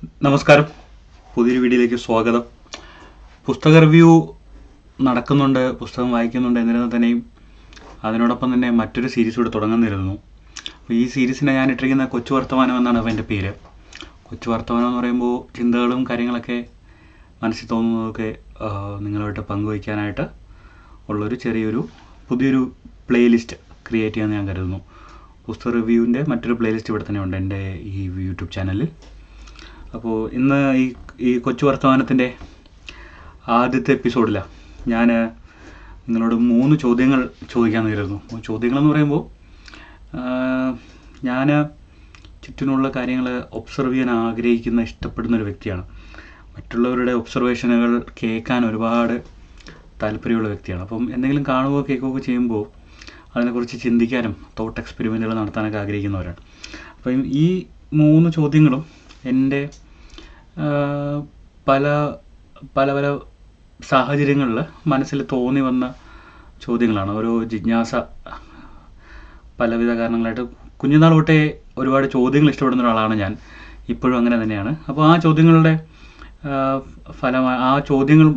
നമസ്കാരം, പുതിയൊരു വീഡിയോയിലേക്ക് സ്വാഗതം. പുസ്തക റിവ്യൂ നടക്കുന്നുണ്ട്, പുസ്തകം വായിക്കുന്നുണ്ട്. എന്നിരുന്നാൽ തന്നെയും അതിനോടൊപ്പം തന്നെ മറ്റൊരു സീരീസ് കൂടെ തുടങ്ങുന്നിരുന്നു. അപ്പോൾ ഈ സീരീസിനെ ഞാൻ ഇട്ടിരിക്കുന്ന കൊച്ചു വർത്തമാനം എന്നാണ് എൻ്റെ പേര്. കൊച്ചു വർത്തമാനം എന്ന് പറയുമ്പോൾ ചിന്തകളും കാര്യങ്ങളൊക്കെ മനസ്സിൽ തോന്നുന്നതൊക്കെ നിങ്ങളുമായിട്ട് പങ്കുവയ്ക്കാനായിട്ട് ഉള്ളൊരു പുതിയൊരു പ്ലേലിസ്റ്റ് ക്രിയേറ്റ് ചെയ്യാമെന്ന് ഞാൻ കരുതുന്നു. പുസ്തക റിവ്യൂവിൻ്റെ മറ്റൊരു പ്ലേലിസ്റ്റ് ഇവിടെ തന്നെ ഉണ്ട് എൻ്റെ ഈ യൂട്യൂബ് ചാനലിൽ. അപ്പോൾ ഇന്ന് ഈ കൊച്ചു വർത്തമാനത്തിൻ്റെ ആദ്യത്തെ എപ്പിസോഡിലാണ് ഞാൻ നിങ്ങളോട് 3 ചോദ്യങ്ങൾ ചോദിക്കാമെന്ന് കരുതുന്നു. ചോദ്യങ്ങളെന്ന് പറയുമ്പോൾ ഞാൻ ചുറ്റിനുള്ള കാര്യങ്ങൾ ഒബ്സർവ് ചെയ്യാൻ ഇഷ്ടപ്പെടുന്നൊരു വ്യക്തിയാണ്. മറ്റുള്ളവരുടെ ഒബ്സർവേഷനുകൾ കേൾക്കാൻ ഒരുപാട് താല്പര്യമുള്ള വ്യക്തിയാണ്. അപ്പം എന്തെങ്കിലും കാണുകയോ കേൾക്കുകയോ ചെയ്യുമ്പോൾ അതിനെക്കുറിച്ച് ചിന്തിക്കാനും തോട്ട് എക്സ്പെരിമെൻറ്റുകൾ നടത്താനൊക്കെ ആഗ്രഹിക്കുന്നവരാണ്. അപ്പം ഈ 3 ചോദ്യങ്ങളും എൻ്റെ പല പല പല സാഹചര്യങ്ങളിൽ മനസ്സിൽ തോന്നി വന്ന ചോദ്യങ്ങളാണ്. ഓരോ ജിജ്ഞാസ പലവിധ കാരണങ്ങളായിട്ട് കുഞ്ഞുനാൾ തൊട്ടേ ഒരുപാട് ചോദ്യങ്ങൾ ഇഷ്ടപ്പെടുന്ന ഒരാളാണ് ഞാൻ. ഇപ്പോഴും അങ്ങനെ തന്നെയാണ്. അപ്പോൾ ആ ചോദ്യങ്ങളുടെ ഫലമായി ആ ചോദ്യങ്ങൾ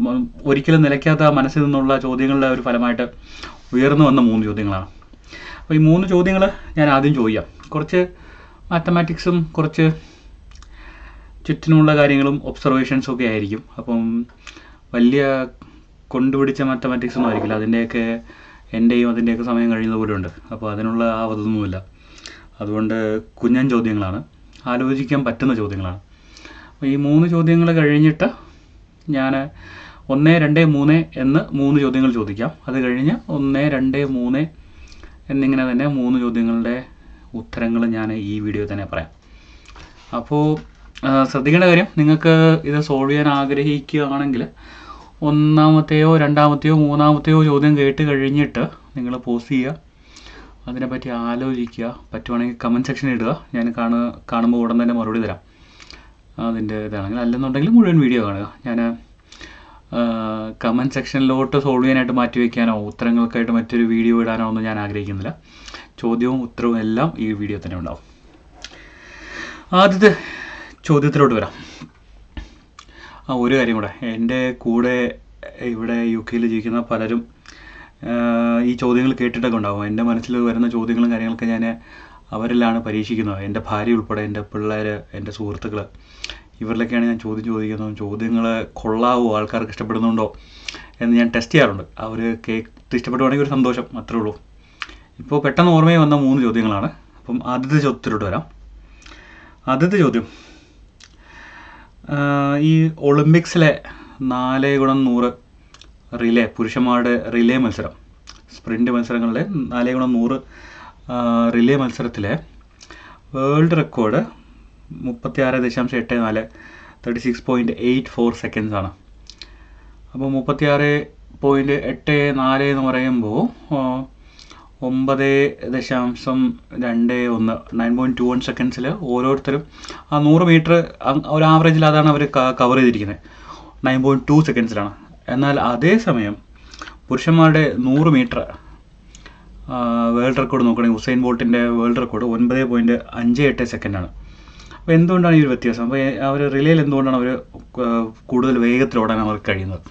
ഒരിക്കലും നിലയ്ക്കാത്ത മനസ്സിൽ നിന്നുള്ള ചോദ്യങ്ങളുടെ ഒരു ഫലമായിട്ട് ഉയർന്നു വന്ന 3 ചോദ്യങ്ങളാണ്. അപ്പോൾ ഈ 3 ചോദ്യങ്ങൾ ഞാൻ ആദ്യം ചോദിക്കാം. കുറച്ച് മാത്തമാറ്റിക്സും കുറച്ച് ചുറ്റിനുമുള്ള കാര്യങ്ങളും ഒബ്സർവേഷൻസും ഒക്കെ ആയിരിക്കും. അപ്പം വലിയ കൊണ്ടുപിടിച്ച മാത്തമാറ്റിക്സ് ഒന്നും ആയിരിക്കില്ല. അതിൻ്റെയൊക്കെ എൻ്റെയും അതിൻ്റെയൊക്കെ സമയം കഴിയുന്നത് പോലും ഉണ്ട്. അപ്പോൾ അതിനുള്ള ആവതൊന്നുമില്ല. അതുകൊണ്ട് കുഞ്ഞൻ ചോദ്യങ്ങളാണ്, ആലോചിക്കാൻ പറ്റുന്ന ചോദ്യങ്ങളാണ്. അപ്പോൾ ഈ 3 ചോദ്യങ്ങൾ കഴിഞ്ഞിട്ട് ഞാൻ 1, 2, 3 എന്ന് 3 ചോദ്യങ്ങൾ ചോദിക്കാം. അത് കഴിഞ്ഞ് 1, 2, 3 എന്നിങ്ങനെ തന്നെ 3 ചോദ്യങ്ങളുടെ ഉത്തരങ്ങൾ ഞാൻ ഈ വീഡിയോ തന്നെ പറയാം. അപ്പോൾ ശ്രദ്ധിക്കേണ്ട കാര്യം, നിങ്ങൾക്ക് ഇത് സോൾവ് ചെയ്യാൻ ആഗ്രഹിക്കുകയാണെങ്കിൽ 1ാമത്തെയോ 2ാമത്തെയോ 3ാമത്തെയോ ചോദ്യം കേട്ട് കഴിഞ്ഞിട്ട് നിങ്ങൾ പോസ് ചെയ്യുക, അതിനെപ്പറ്റി ആലോചിക്കുക. പറ്റുവാണെങ്കിൽ കമൻറ്റ് സെക്ഷനിൽ ഇടുക. ഞാൻ കാണുമ്പോൾ ഉടൻ തന്നെ മറുപടി തരാം അതിൻ്റെ ഇതാണെങ്കിൽ. അല്ലെന്നുണ്ടെങ്കിൽ മുഴുവൻ വീഡിയോ കാണുക. ഞാൻ കമൻറ്റ് സെക്ഷനിലോട്ട് സോൾവ് ചെയ്യാനായിട്ട് മാറ്റി വയ്ക്കാനോ ഉത്തരങ്ങൾക്കായിട്ട് മറ്റൊരു വീഡിയോ ഇടാനോ ഒന്നും ഞാൻ ആഗ്രഹിക്കുന്നില്ല. ചോദ്യവും ഉത്തരവും എല്ലാം ഈ വീഡിയോ തന്നെ ഉണ്ടാവും. ആദ്യത്തെ ചോദ്യത്തിലോട്ട് വരാം. ഒരു കാര്യം കൂടെ, എൻ്റെ കൂടെ ഇവിടെ UK ജീവിക്കുന്ന പലരും ഈ ചോദ്യങ്ങൾ കേട്ടിട്ടൊക്കെ ഉണ്ടാകും. എൻ്റെ മനസ്സിൽ വരുന്ന ചോദ്യങ്ങളും കാര്യങ്ങളൊക്കെ ഞാൻ അവരിലാണ് പരീക്ഷിക്കുന്നത്. എൻ്റെ ഭാര്യ ഉൾപ്പെടെ, എൻ്റെ പിള്ളേർ, എൻ്റെ സുഹൃത്തുക്കൾ, ഇവരിലൊക്കെയാണ് ഞാൻ ചോദിക്കുന്നത്. ചോദ്യങ്ങൾ കൊള്ളാവോ, ആൾക്കാർക്ക് ഇഷ്ടപ്പെടുന്നുണ്ടോ എന്ന് ഞാൻ ടെസ്റ്റ് ചെയ്യാറുണ്ട്. അവർ ഇഷ്ടപ്പെടുവാണെങ്കിൽ ഒരു സന്തോഷം, അത്രേ ഉള്ളൂ. ഇപ്പോൾ പെട്ടെന്ന് ഓർമ്മയിൽ വന്ന 3 ചോദ്യങ്ങളാണ്. അപ്പം ആദ്യത്തെ ചോദ്യത്തിലോട്ട് വരാം. ആദ്യത്തെ ചോദ്യം, ഈ ഒളിമ്പിക്സിലെ 4x100 റിലേ, പുരുഷന്മാരുടെ റിലേ മത്സരം, സ്പ്രിൻ്റ് മത്സരങ്ങളിലെ 4x100 റിലേ മത്സരത്തിലെ വേൾഡ് റെക്കോർഡ് 36.84 36.84 സെക്കൻഡ്സ് ആണ്. അപ്പോൾ 36.84 എന്ന് പറയുമ്പോൾ 9.21 9.21 സെക്കൻഡ്സിൽ ഓരോരുത്തരും ആ 100 മീറ്റർ ഒരു ആവറേജിൽ അതാണ് അവർ കവർ ചെയ്തിരിക്കുന്നത്. 9.2 സെക്കൻഡ്സിലാണ്. എന്നാൽ അതേസമയം പുരുഷന്മാരുടെ 100 മീറ്റർ വേൾഡ് റെക്കോർഡ് നോക്കുകയാണെങ്കിൽ ഉസൈൻ ബോൾട്ടിൻ്റെ വേൾഡ് റെക്കോർഡ് 9.58 സെക്കൻഡാണ്. അപ്പോൾ എന്തുകൊണ്ടാണ് ഈ ഒരു വ്യത്യാസം? അപ്പോൾ അവർ റിലേയിൽ എന്തുകൊണ്ടാണ് അവർ കൂടുതൽ വേഗത്തിൽ ഓടാൻ അവർക്ക് കഴിയുന്നത്?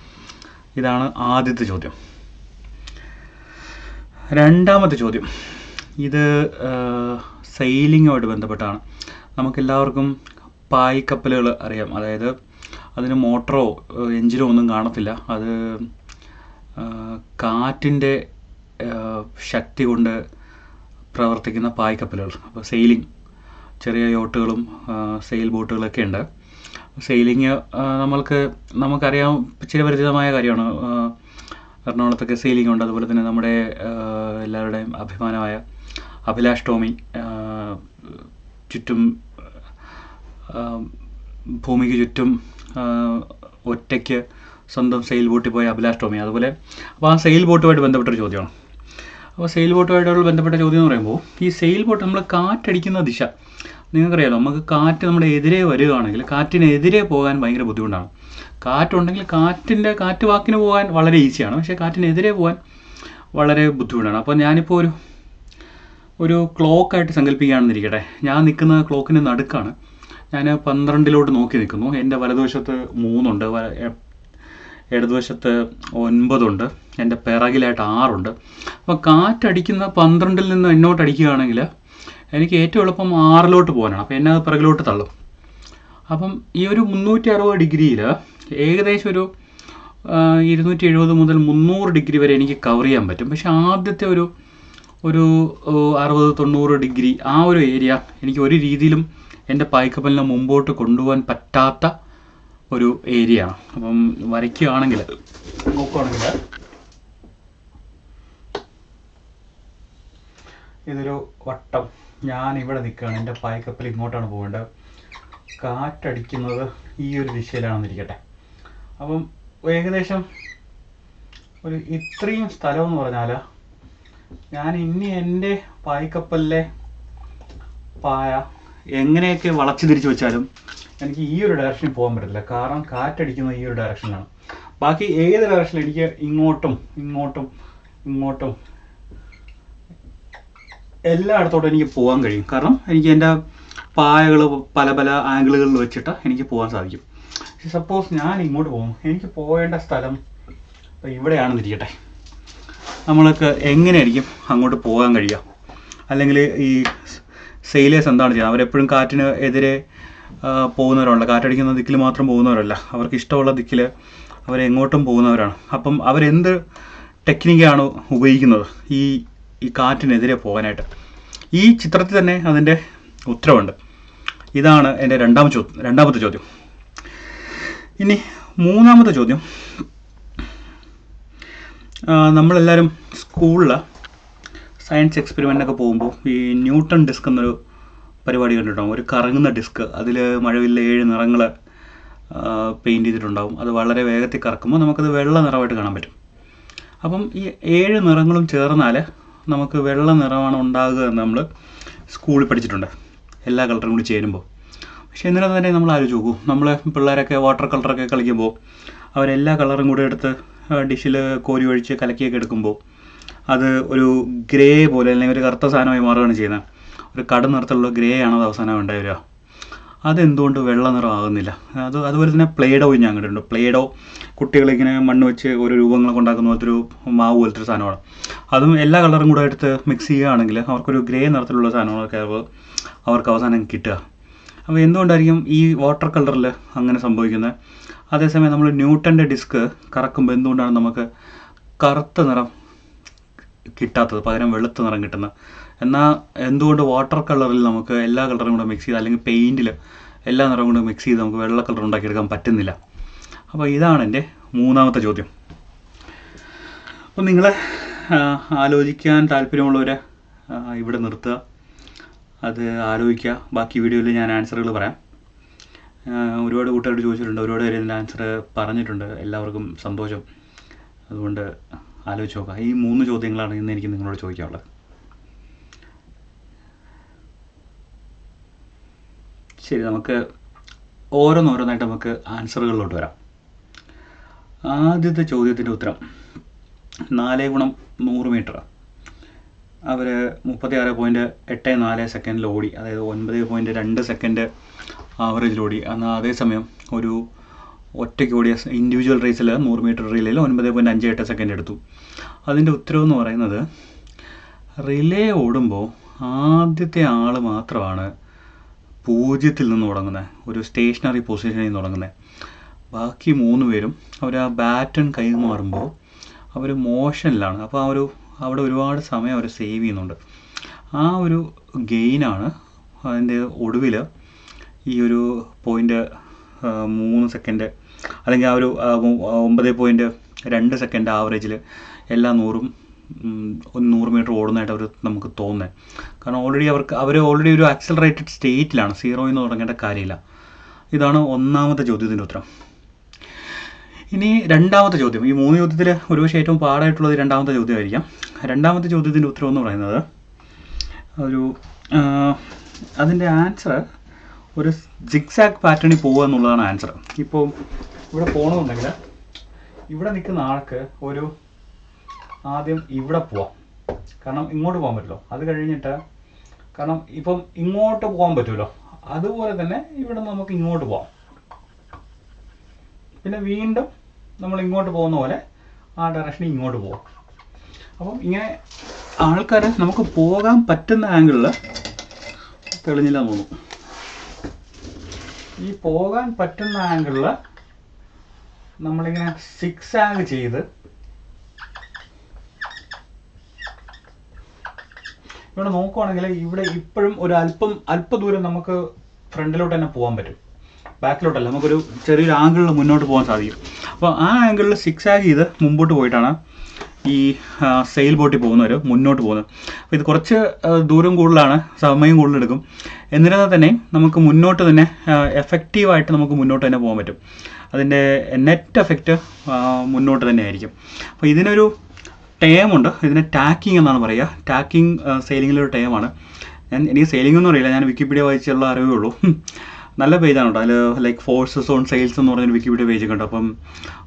ഇതാണ് ആദ്യത്തെ ചോദ്യം. രണ്ടാമത്തെ ചോദ്യം, ഇത് സെയിലിങ്ങുമായിട്ട് ബന്ധപ്പെട്ടാണ്. നമുക്കെല്ലാവർക്കും പായ്ക്കപ്പലുകൾ അറിയാം. അതായത് അതിന് മോട്ടറോ എഞ്ചിനോ ഒന്നും കാണത്തില്ല. അത് കാറ്റിൻ്റെ ശക്തി കൊണ്ട് പ്രവർത്തിക്കുന്ന പായ്ക്കപ്പലുകൾ. അപ്പോൾ സെയിലിംഗ്, ചെറിയ യോട്ടുകളും സെയിൽ ബോട്ടുകളൊക്കെ ഉണ്ട്. സെയിലിങ് നമുക്കറിയാം, ചിരപരിചിതമായ കാര്യമാണ്. എറണാകുളത്തൊക്കെ സെയിലിംഗ് ഉണ്ട്. അതുപോലെ തന്നെ നമ്മുടെ എല്ലാവരുടെയും അഭിമാനമായ അഭിലാഷ് ടോമി, ഭൂമിക്ക് ചുറ്റും ഒറ്റയ്ക്ക് സ്വന്തം സെയിൽ ബോട്ടിൽ പോയ അഭിലാഷ് ടോമി. അതുപോലെ അപ്പോൾ ആ സെയിൽ ബോട്ടുമായിട്ട് ബന്ധപ്പെട്ടൊരു ചോദ്യമാണ്. അപ്പോൾ സെയിൽ ബോട്ടുമായിട്ടുള്ള ബന്ധപ്പെട്ട ചോദ്യം എന്ന് പറയുമ്പോൾ, ഈ സെയിൽ ബോട്ട് നമ്മൾ കാറ്റടിക്കുന്ന ദിശ നിങ്ങൾക്കറിയാമല്ലോ. നമുക്ക് കാറ്റ് നമ്മുടെ എതിരെ വരികയാണെങ്കിൽ കാറ്റിനെതിരെ പോകാൻ ഭയങ്കര ബുദ്ധിമുട്ടാണ്. കാറ്റുണ്ടെങ്കിൽ കാറ്റ് വാക്കിന് പോകാൻ വളരെ ഈസിയാണ്. പക്ഷേ കാറ്റിനെതിരെ പോകാൻ വളരെ ബുദ്ധിമുട്ടാണ്. അപ്പോൾ ഞാനിപ്പോൾ ഒരു ക്ലോക്കായിട്ട് സങ്കല്പിക്കുകയാണെന്നിരിക്കട്ടെ. ഞാൻ നിൽക്കുന്ന ക്ലോക്കിൻ്റെ നടുക്കാണ്. ഞാൻ 12 നോക്കി നിൽക്കുന്നു. എൻ്റെ വലതുവശത്ത് 3 ഇടതുവശത്ത് 9, എൻ്റെ പിറകിലായിട്ട് 6. അപ്പോൾ കാറ്റടിക്കുന്ന 12 നിന്ന് എന്നോട്ട് അടിക്കുകയാണെങ്കിൽ എനിക്ക് ഏറ്റവും എളുപ്പം 6 പോകാനാണ്. അപ്പോൾ എന്നെ അത് പിറകിലോട്ട് തള്ളും. അപ്പം ഈ ഒരു 360 ഡിഗ്രിയിൽ ഏകദേശം ഒരു 270 മുതൽ 300 ഡിഗ്രി വരെ എനിക്ക് കവർ ചെയ്യാൻ പറ്റും. പക്ഷെ ആദ്യത്തെ ഒരു 60-90 ഡിഗ്രി ആ ഒരു ഏരിയ എനിക്ക് ഒരു രീതിയിലും എൻ്റെ പായ്ക്കപ്പലിനെ മുമ്പോട്ട് കൊണ്ടുപോകാൻ പറ്റാത്ത ഒരു ഏരിയ ആണ്. അപ്പം വരയ്ക്കുകയാണെങ്കിൽ നോക്കുകയാണെങ്കിൽ ഇതൊരു വട്ടം. ഞാൻ ഇവിടെ നിൽക്കുകയാണ്, എൻ്റെ പായ്ക്കപ്പൽ ഇങ്ങോട്ടാണ് പോകേണ്ടത്. കാറ്റടിക്കുന്നത് ഈ ഒരു ദിശയിലാണെന്നിരിക്കട്ടെ. അപ്പം ഏകദേശം ഒരു ഇത്രയും സ്ഥലം എന്ന് പറഞ്ഞാൽ ഞാൻ ഇനി എൻ്റെ പായ്ക്കപ്പലിലെ പായ എങ്ങനെയൊക്കെ വളച്ചു തിരിച്ച് വെച്ചാലും എനിക്ക് ഈ ഒരു ഡയറക്ഷനിൽ പോകാൻ പറ്റത്തില്ല. കാരണം കാറ്റടിക്കുന്നത് ഈ ഒരു ഡയറക്ഷനിലാണ്. ബാക്കി ഏത് ഡയറക്ഷനിൽ എനിക്ക് ഇങ്ങോട്ടും എല്ലായിടത്തോട്ടും എനിക്ക് പോകാൻ കഴിയും. കാരണം എനിക്ക് എൻ്റെ പായകൾ പല പല ആംഗിളുകളിൽ വെച്ചിട്ട് എനിക്ക് പോകാൻ സാധിക്കും. സപ്പോസ് ഞാൻ ഇങ്ങോട്ട് പോകും, എനിക്ക് പോകേണ്ട സ്ഥലം ഇവിടെയാണെന്നിരിക്കട്ടെ. നമ്മൾക്ക് എങ്ങനെയായിരിക്കും അങ്ങോട്ട് പോകാൻ കഴിയുക? അല്ലെങ്കിൽ ഈ സെയിലേഴ്സ് എന്താണ് ചെയ്യുക? അവരെപ്പോഴും കാറ്റിന് എതിരെ പോകുന്നവരല്ല, കാറ്റടിക്കുന്ന ദിക്കിൽ മാത്രം പോകുന്നവരല്ല. അവർക്ക് ഇഷ്ടമുള്ള ദിക്കിൽ അവരെങ്ങോട്ടും പോകുന്നവരാണ്. അപ്പം അവരെന്ത് ടെക്നിക്കാണ് ഉപയോഗിക്കുന്നത് ഈ കാറ്റിനെതിരെ പോകാനായിട്ട്? ഈ ചിത്രത്തിൽ തന്നെ അതിൻ്റെ ഉത്തരവുണ്ട്. ഇതാണ് എൻ്റെ രണ്ടാമത്തെ ചോദ്യം. ഇനി മൂന്നാമത്തെ ചോദ്യം, നമ്മളെല്ലാവരും സ്കൂളിൽ സയൻസ് എക്സ്പെരിമെൻ്റൊക്കെ പോകുമ്പോൾ ഈ ന്യൂട്ടൺ ഡിസ്ക് എന്നൊരു പരിപാടി കണ്ടിട്ടുണ്ടാകും. ഒരു കറങ്ങുന്ന ഡിസ്ക്, അതിൽ മഴവില്ല 7 നിറങ്ങൾ പെയിൻറ്റ് ചെയ്തിട്ടുണ്ടാകും. അത് വളരെ വേഗത്തിൽ കറക്കുമ്പോൾ നമുക്കത് വെള്ള നിറമായിട്ട് കാണാൻ പറ്റും. അപ്പം ഈ 7 നിറങ്ങളും ചേർന്നാൽ നമുക്ക് വെള്ള നിറമാണ് ഉണ്ടാകുക എന്ന് നമ്മൾ സ്കൂളിൽ പഠിച്ചിട്ടുണ്ട്, എല്ലാ കളറും കൂടി ചേരുമ്പോൾ. പക്ഷേ എന്നിട്ട് തന്നെ നമ്മൾ ആലോചിച്ച് നോക്കൂ, നമ്മൾ പിള്ളേരൊക്കെ വാട്ടർ കളറൊക്കെ കളിക്കുമ്പോൾ അവരെല്ലാ കളറും കൂടി എടുത്ത് ഡിഷിൽ കോരി ഒഴിച്ച് കലക്കിയൊക്കെ എടുക്കുമ്പോൾ അത് ഒരു ഗ്രേ പോലെ അല്ലെങ്കിൽ ഒരു കറുത്ത സാധനമായി മാറുകയാണ് ചെയ്യുന്നത്. ഒരു കട നിറത്തിലുള്ള ഗ്രേ ആണ് അത് അവസാനം ഉണ്ടായി വരിക. അതെന്തുകൊണ്ട് വെള്ള നിറം ആകുന്നില്ല? അതുപോലെ തന്നെ പ്ലേഡോ ഞാൻ കണ്ടിട്ടുണ്ട്. പ്ലേഡോ കുട്ടികളിങ്ങനെ മണ്ണ് വെച്ച് ഓരോ രൂപങ്ങളൊക്കെ ഉണ്ടാക്കുന്ന പോലത്തെ ഒരു മാവ് പോലത്തെ ഒരു സാധനമാണ്. അതും എല്ലാ കളറും കൂടെ എടുത്ത് മിക്സ് ചെയ്യുകയാണെങ്കിൽ അവർക്കൊരു ഗ്രേ നിറത്തിലുള്ള സാധനങ്ങളൊക്കെ അവർക്ക് അവസാനം കിട്ടുക. അപ്പോൾ എന്തുകൊണ്ടായിരിക്കും ഈ വാട്ടർ കളറിൽ അങ്ങനെ സംഭവിക്കുന്നത്? അതേസമയം നമ്മൾ ന്യൂട്ടൻ്റെ ഡിസ്ക് കറക്കുമ്പോൾ എന്തുകൊണ്ടാണ് നമുക്ക് കറുത്ത നിറം കിട്ടാത്തത്, പകരം വെളുത്ത നിറം കിട്ടുന്നത്? എന്നാൽ എന്തുകൊണ്ട് വാട്ടർ കളറിൽ നമുക്ക് എല്ലാ കളറും കൂടെ മിക്സ് ചെയ്ത്, അല്ലെങ്കിൽ പെയിൻറ്റിൽ എല്ലാ നിറവും കൂടെ മിക്സ് ചെയ്ത് നമുക്ക് വെള്ള കളർ ഉണ്ടാക്കിയെടുക്കാൻ പറ്റുന്നില്ല? അപ്പോൾ ഇതാണ് എൻ്റെ മൂന്നാമത്തെ ചോദ്യം. അപ്പോൾ നിങ്ങൾ ആലോചിക്കാൻ താല്പര്യമുള്ളവർ ഇവിടെ നിർത്തുക, അത് ആലോചിക്കുക. ബാക്കി വീഡിയോയിൽ ഞാൻ ആൻസറുകൾ പറയാം. ഒരുപാട് കൂട്ടുകാരോട് ചോദിച്ചിട്ടുണ്ട്, ഒരുപാട് പേര് ഇതിൻ്റെ ആൻസർ പറഞ്ഞിട്ടുണ്ട്. എല്ലാവർക്കും സന്തോഷം. അതുകൊണ്ട് ആലോചിച്ച് നോക്കുക. ഈ 3 ചോദ്യങ്ങളാണ് ഇന്ന് എനിക്ക് നിങ്ങളോട് ചോദിക്കാനുള്ളത്. ശരി, നമുക്ക് ഓരോന്നോരോന്നായിട്ട് നമുക്ക് ആൻസറുകളിലോട്ട് വരാം. ആദ്യത്തെ ചോദ്യത്തിൻ്റെ ഉത്തരം 4x100 മീറ്റർ അവർ 36.84 സെക്കൻഡിൽ ഓടി, അതായത് 9.2 സെക്കൻഡ് ആവറേജിൽ ഓടി. എന്നാൽ അതേസമയം ഒരു ഒറ്റയ്ക്ക് ഓടിയ ഇൻഡിവിജ്വൽ റേസിൽ 100 മീറ്റർ റിലേയിൽ 9.58 സെക്കൻഡ് എടുത്തു. അതിൻ്റെ ഉത്തരവെന്ന് പറയുന്നത്, റിലേ ഓടുമ്പോൾ ആദ്യത്തെ ആൾ മാത്രമാണ് 0-ൽ നിന്ന് തുടങ്ങുന്നത്, ഒരു സ്റ്റേഷനറി പൊസിഷനിൽ നിന്ന് തുടങ്ങുന്നത്. ബാക്കി 3 പേരും അവർ ആ ബാറ്റൺ കൈമാറുമ്പോൾ അവർ മോഷനിലാണ്. അപ്പോൾ അവിടെ ഒരുപാട് സമയം അവർ സേവ് ചെയ്യുന്നുണ്ട്. ആ ഒരു ഗെയിനാണ് അതിൻ്റെ ഒടുവിൽ ഈ ഒരു 0.3 സെക്കൻഡ് അല്ലെങ്കിൽ ആ ഒരു 9.2 സെക്കൻഡ് ആവറേജിൽ എല്ലാ 100 മീറ്റർ ഓടുന്നതായിട്ട് നമുക്ക് തോന്നുന്നത്. കാരണം അവർ ഓൾറെഡി ഒരു ആക്സിലറേറ്റഡ് സ്റ്റേറ്റിലാണ്, 0 എന്ന് തുടങ്ങേണ്ട കാര്യമില്ല. ഇതാണ് ഒന്നാമത്തെ ചോദ്യത്തിൻ്റെ ഉത്തരം. ഇനി രണ്ടാമത്തെ ചോദ്യം. ഈ 3 ചോദ്യത്തിൽ ഒരുപക്ഷെ ഏറ്റവും പാടായിട്ടുള്ളത് രണ്ടാമത്തെ ചോദ്യമായിരിക്കാം. രണ്ടാമത്തെ ചോദ്യത്തിൻ്റെ ഉത്തരം എന്ന് പറയുന്നത് അതിൻ്റെ ആൻസർ ഒരു സിക്സാക് പാറ്റേണിൽ പോകുക എന്നുള്ളതാണ് ആൻസർ. ഇപ്പോൾ ഇവിടെ പോകണമെന്നുണ്ടെങ്കിൽ ഇവിടെ നിൽക്കുന്ന ആൾക്ക് ആദ്യം ഇവിടെ പോവാം, കാരണം ഇങ്ങോട്ട് പോകാൻ പറ്റുമല്ലോ. അത് കഴിഞ്ഞിട്ട്, കാരണം ഇപ്പം ഇങ്ങോട്ട് പോകാൻ പറ്റുമല്ലോ, അതുപോലെ തന്നെ ഇവിടെ നമുക്ക് ഇങ്ങോട്ട് പോകാം. പിന്നെ വീണ്ടും നമ്മൾ ഇങ്ങോട്ട് പോകുന്ന പോലെ ആ ഡയറക്ഷനിൽ ഇങ്ങോട്ട് പോകാം. അപ്പം ഇങ്ങനെ ആൾക്കാർ നമുക്ക് പോകാൻ പറ്റുന്ന ആംഗിളിൽ തെളിഞ്ഞില്ല തോന്നുന്നു. ഈ പോകാൻ പറ്റുന്ന ആംഗിളിൽ നമ്മളിങ്ങനെ സിക്സ് ആഗ് ചെയ്ത് ഇവിടെ നോക്കുവാണെങ്കിൽ ഇവിടെ ഇപ്പോഴും ഒരു അല്പ ദൂരം നമുക്ക് ഫ്രണ്ടിലോട്ട് തന്നെ പോകാൻ പറ്റും, ബാക്കിലോട്ടല്ല. നമുക്കൊരു ചെറിയൊരു ആംഗിളിൽ മുന്നോട്ട് പോകാൻ സാധിക്കും. അപ്പോൾ ആ ആംഗിളിൽ സിക്സ് ആഗ് ചെയ്ത് മുമ്പോട്ട് പോയിട്ടാണ് ഈ സെയിൽ ബോട്ടിൽ പോകുന്നവർ മുന്നോട്ട് പോകുന്നത്. അപ്പോൾ ഇത് കുറച്ച് ദൂരം കൂടുതലാണ്, സമയം കൂടുതലെടുക്കും. എന്നിരുന്നാൽ തന്നെ നമുക്ക് മുന്നോട്ട് തന്നെ എഫക്റ്റീവായിട്ട് നമുക്ക് മുന്നോട്ട് തന്നെ പോകാൻ പറ്റും. അതിൻ്റെ നെറ്റ് എഫക്റ്റ് മുന്നോട്ട് തന്നെ ആയിരിക്കും. അപ്പോൾ ഇതിനൊരു ടേമുണ്ട്, ഇതിന് ടാക്കിംഗ് എന്നാണ് പറയുക. ടാക്കിംഗ് സെയിലിങ്ങിലൊരു ടേമാണ്. എനിക്ക് സെയിലിംഗ് ഒന്നും അറിയില്ല, ഞാൻ വിക്കിപീഡിയ വായിച്ചുള്ള അറിവേ ഉള്ളൂ. നല്ല പേജാണ് കേട്ടോ. അതിൽ ലൈക്ക് ഫോഴ്സസ് ഓൺ സെയിൽസ് എന്ന് പറഞ്ഞൊരു വിക്കിപീഡിയ പേജൊക്കെ ഉണ്ട്. അപ്പം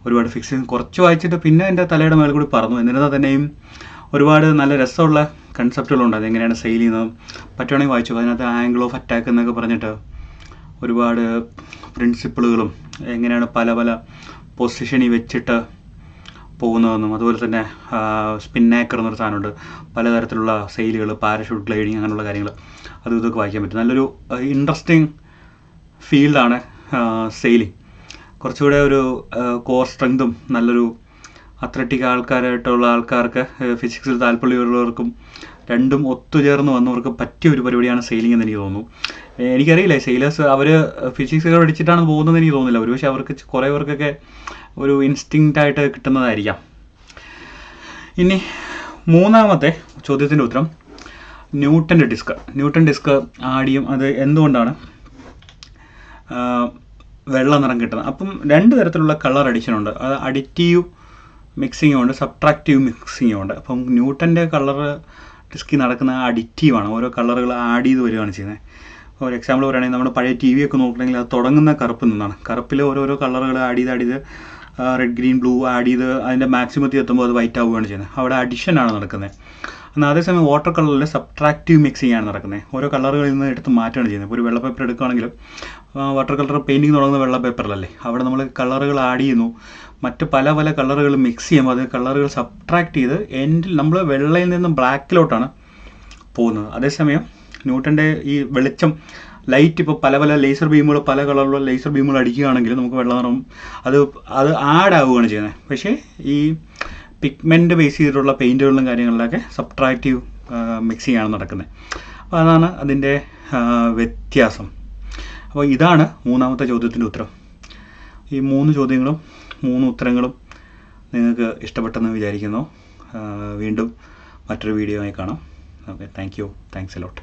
ഒരുപാട് ഫിക്സിങ് കുറച്ച് വായിച്ചിട്ട് പിന്നെ എൻ്റെ തലയുടെ മേലെ കൂടി പറഞ്ഞു. എന്നിരുന്നാൽ തന്നെയും ഒരുപാട് നല്ല രസമുള്ള കൺസെപ്റ്റുകളുണ്ട്. അതെങ്ങനെയാണ് സെയിൽ ചെയ്യുന്നത് പറ്റുവാണെങ്കിൽ വായിച്ചു. അതിനകത്ത് ആംഗിൾ ഓഫ് അറ്റാക്ക് എന്നൊക്കെ പറഞ്ഞിട്ട് ഒരുപാട് പ്രിൻസിപ്പിളുകളും എങ്ങനെയാണ് പല പല പൊസിഷനിൽ വെച്ചിട്ട് പോകുന്നതെന്നും, അതുപോലെ തന്നെ സ്പിന്നാക്കർ എന്നൊരു സാധനമുണ്ട്, പലതരത്തിലുള്ള സെയിലുകൾ, പാരഷൂട്ട് ഗ്ലൈഡിങ്, അങ്ങനെയുള്ള കാര്യങ്ങൾ അതും ഇതൊക്കെ വായിക്കാൻ പറ്റും. നല്ലൊരു ഇൻട്രസ്റ്റിംഗ് ഫീൽഡാണ് സെയിലിംഗ്. കുറച്ചുകൂടെ ഒരു കോർ സ്ട്രെങ്തും നല്ലൊരു അത്ലറ്റിക് ആൾക്കാരായിട്ടുള്ള ആൾക്കാർക്ക്, ഫിസിക്സിൽ താല്പര്യമുള്ളവർക്കും രണ്ടും ഒത്തുചേർന്ന് വന്നവർക്ക് പറ്റിയ ഒരു പരിപാടിയാണ് സെയിലിംഗ് എന്ന് എനിക്ക് തോന്നുന്നു. എനിക്കറിയില്ല സെയിലേഴ്സ് അവർ ഫിസിക്സ് പഠിച്ചിട്ടാണ് പോകുന്നതെന്ന് എനിക്ക് തോന്നുന്നില്ല. ഒരുപക്ഷെ അവർക്ക് കുറേ പേർക്കൊക്കെ ഒരു ഇൻസ്റ്റിങ്ക്റ്റായിട്ട് കിട്ടുന്നതായിരിക്കാം. ഇനി മൂന്നാമത്തെ ചോദ്യത്തിൻ്റെ ഉത്തരം ന്യൂട്ടൺ ഡിസ്ക് ആഡിയം. അത് എന്തുകൊണ്ടാണ് വെള്ള നിറം കിട്ടുന്നത്? അപ്പം രണ്ട് തരത്തിലുള്ള കളർ അഡിഷനുണ്ട്. അത് അഡിറ്റീവ് മിക്സിങ്ങും ഉണ്ട്, സബ്ട്രാക്റ്റീവ് മിക്സിങ്ങും ഉണ്ട്. അപ്പം ന്യൂട്ടൻ്റെ കളർ ഡിസ്കിൽ നടക്കുന്ന അഡിറ്റീവാണ്. ഓരോ കളറുകൾ ആഡ് ചെയ്ത് വരികയാണ് ചെയ്യുന്നത്. ഒരു എക്സാമ്പിൾ പറയുകയാണെങ്കിൽ നമ്മുടെ പഴയ ടി വി ഒക്കെ നോക്കുകയാണെങ്കിൽ അത് തുടങ്ങുന്ന കറുപ്പിൽ നിന്നാണ്. കറുപ്പിൽ ഓരോരോ കളറുകൾ ആഡ് ചെയ്ത് റെഡ് ഗ്രീൻ ബ്ലൂ ആഡ് ചെയ്ത് അതിൻ്റെ മാക്സിമത്തിൽ എത്തുമ്പോൾ അത് വൈറ്റ് ആവുകയാണ് ചെയ്യുന്നത്. അവിടെ അഡിഷനാണ് നടക്കുന്നത്. എന്നാൽ അതേസമയം വാട്ടർ കളറിൽ സബ്ട്രാക്റ്റീവ് മിക്സിംഗ് ആണ് നടക്കുന്നത്. ഓരോ കളറുകളിൽ നിന്ന് എടുത്ത് മാറ്റുകയാണ് ചെയ്യുന്നത്. ഇപ്പോൾ ഒരു വെള്ള പേപ്പർ എടുക്കുകയാണെങ്കിലും വാട്ടർ കളർ പെയിൻറ്റിങ് തുടങ്ങുന്ന വെള്ള പേപ്പറിലല്ലേ, അവിടെ നമ്മൾ കളറുകൾ ആഡ് ചെയ്യുന്നു. മറ്റ് പല പല കളറുകൾ മിക്സ് ചെയ്യുമ്പോൾ അത് കളറുകൾ സബ്ട്രാക്ട് ചെയ്ത് എൻഡിൽ നമ്മൾ വെള്ളയിൽ നിന്നും ബ്ലാക്കിലോട്ടാണ് പോകുന്നത്. അതേസമയം ന്യൂട്ടൻ്റെ ഈ വെളിച്ചം, ലൈറ്റ്, ഇപ്പോൾ പല പല ലേസർ ബീമുകൾ, പല കളറിലുള്ള ലേസർ ബീമുകൾ അടിക്കുകയാണെങ്കിൽ നമുക്ക് വെള്ള നിറം അത് ആഡ് ആവുകയാണ് ചെയ്യുന്നത്. പക്ഷേ ഈ പിഗ്മെൻറ്റ് ബേസ് ചെയ്തിട്ടുള്ള പെയിൻറ്റുകളിലും കാര്യങ്ങളിലൊക്കെ സബ്ട്രാക്റ്റീവ് മിക്സിംഗ് ആണ് നടക്കുന്നത്. അപ്പോൾ അതാണ് അതിൻ്റെ വ്യത്യാസം. അപ്പോൾ ഇതാണ് മൂന്നാമത്തെ ചോദ്യത്തിൻ്റെ ഉത്തരം. ഈ 3 ചോദ്യങ്ങളും 3 ഉത്തരങ്ങളും നിങ്ങൾക്ക് ഇഷ്ടപ്പെട്ടെന്ന് വിചാരിക്കുന്നു. വീണ്ടും മറ്റൊരു വീഡിയോ ആയി കാണാം. Okay, thanks a lot.